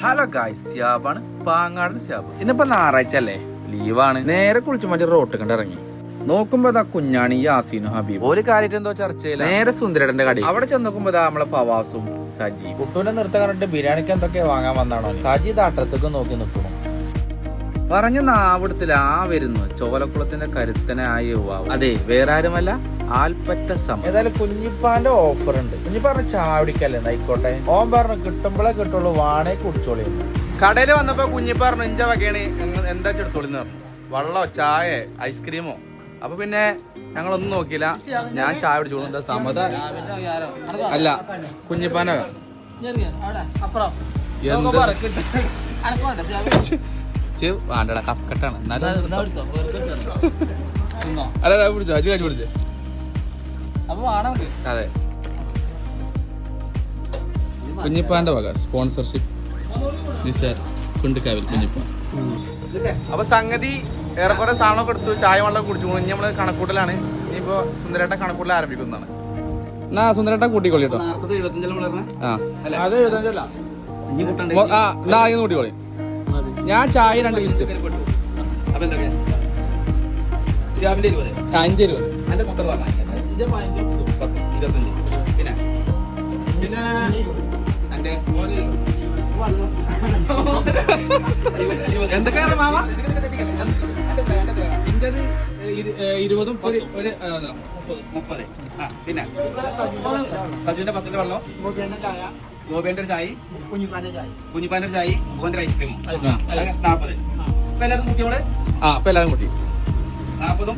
Hello guys, സ്യാബാണ്, Pangadan സ്യാബ്. ഇന്നിപ്പോ ഞായറാഴ്ച അല്ലേ, ലീവാണ്. നേരെ കുളിച്ചു മാറ്റി റോട്ട് കണ്ട് ഇറങ്ങി നോക്കുമ്പോ കുഞ്ഞാണി, യാസീനും ഹബീബ് ഒരു കാര്യമായിട്ട് എന്തോ ചർച്ചയില്ല. നേരെ സുന്ദരന്റെ കടി അവിടെ ചെന്നോക്കുമ്പോ നമ്മളെ ഫവാസും സജി കുട്ടൂന്റെ നിർത്തം കണ്ടിട്ട് ബിരിയാണിക്ക് എന്തൊക്കെ വാങ്ങാൻ വന്നാണോ. സജി താട്ടത്തേക്ക് നോക്കി നിൽക്കുന്നു. പറഞ്ഞ നാവിടത്തിൽ വരുന്നു ചോലക്കുളത്തിന്റെ കരുത്തനെ ആ യുവാവ്. അതെ, വേറെ ആരുമല്ല, ആൽപ്പറ്റ സമയം. ഏതായാലും കുഞ്ഞിപ്പാന്റെ ഓഫർ ഉണ്ട്. കുഞ്ഞിപ്പ പറഞ്ഞ ചായ കുടിക്കല്ലേ, ആയിക്കോട്ടെ. ഓൻ പറഞ്ഞു കിട്ടുമ്പോഴേ കിട്ടുള്ളൂ, വാണേ കുടിച്ചോളി. കടയിൽ വന്നപ്പോ കുഞ്ഞിപ്പ പറഞ്ഞു ഇഞ്ച വകയാണ്, എന്താ എടുത്തോളിന്ന് പറഞ്ഞു. വെള്ളമോ ചായ ഐസ്ക്രീമോ. അപ്പൊ പിന്നെ ഞങ്ങളൊന്നും നോക്കിയില്ല, ഞാൻ ചായ കുടിച്ചോളൂ. എന്താ സമ്മത അല്ല കുഞ്ഞിപ്പാന്റെ വേണ്ടടാ, കഫക്കെട്ടാണ്. അല്ല പിടിച്ചോ, അജു കാര്യം പിടിച്ചേ. അതെ, കുഞ്ഞിപ്പാന്റെ വക സ്പോൺസർഷിപ്പ് കുണ്ടിക്കാവിൽ കുഞ്ഞിപ്പ. അപ്പൊ സംഗതി ഏറെക്കുറെ സാധനമൊക്കെ എടുത്തു, ചായ വെള്ളം കുടിച്ചു. ഇനി നമ്മള് കണക്കൂട്ടലാണ്. ഇനിയിപ്പോ സുന്ദരേട്ടൻ കണക്കൂട്ടൽ ആരംഭിക്കുന്നതാണ്. എന്നാ സുന്ദരേട്ടൻ കൂട്ടിക്കൊള്ളി കേട്ടോ. കൂട്ടിക്കൊള്ളി. ഞാൻ ചായ 2 ലിസ്റ്റ്. 5 രൂപ. എന്തൊക്കെയാണ് മാമ? 20 ഒരു 30. പിന്നെ സജുവിന്റെ 10 വെള്ളം, ഗോപിന്റെ ഒരു ചായ, കുഞ്ഞിപ്പാന്റെ ഒരു ചായ, ഓന്റെ ഐസ്ക്രീം 40. ഇപ്പൊ എല്ലാവരും കുട്ടിയോടെ ഇപ്പൊ എല്ലാവരും കുട്ടി 40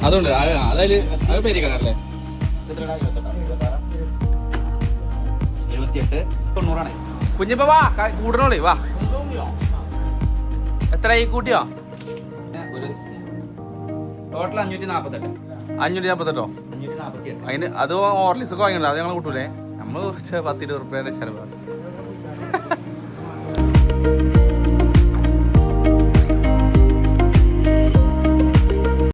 അതുണ്ട്. അതായത് അത് പേരിക്കണല്ലേ. 78 90 കുഞ്ഞിപ്പ വാ, കൂടണോളേ വാ. എത്ര ഈ കൂട്ടിയോ? ഒരു ടോട്ടൽ 548. അതിന് അത് ഓർലിസൊക്കെ വാങ്ങില്ല, അത് ഞങ്ങൾ കൂട്ടൂലേ. നമ്മള് കുറച്ച് 10-20 റുപ്യേന്റെ ചെലവ്.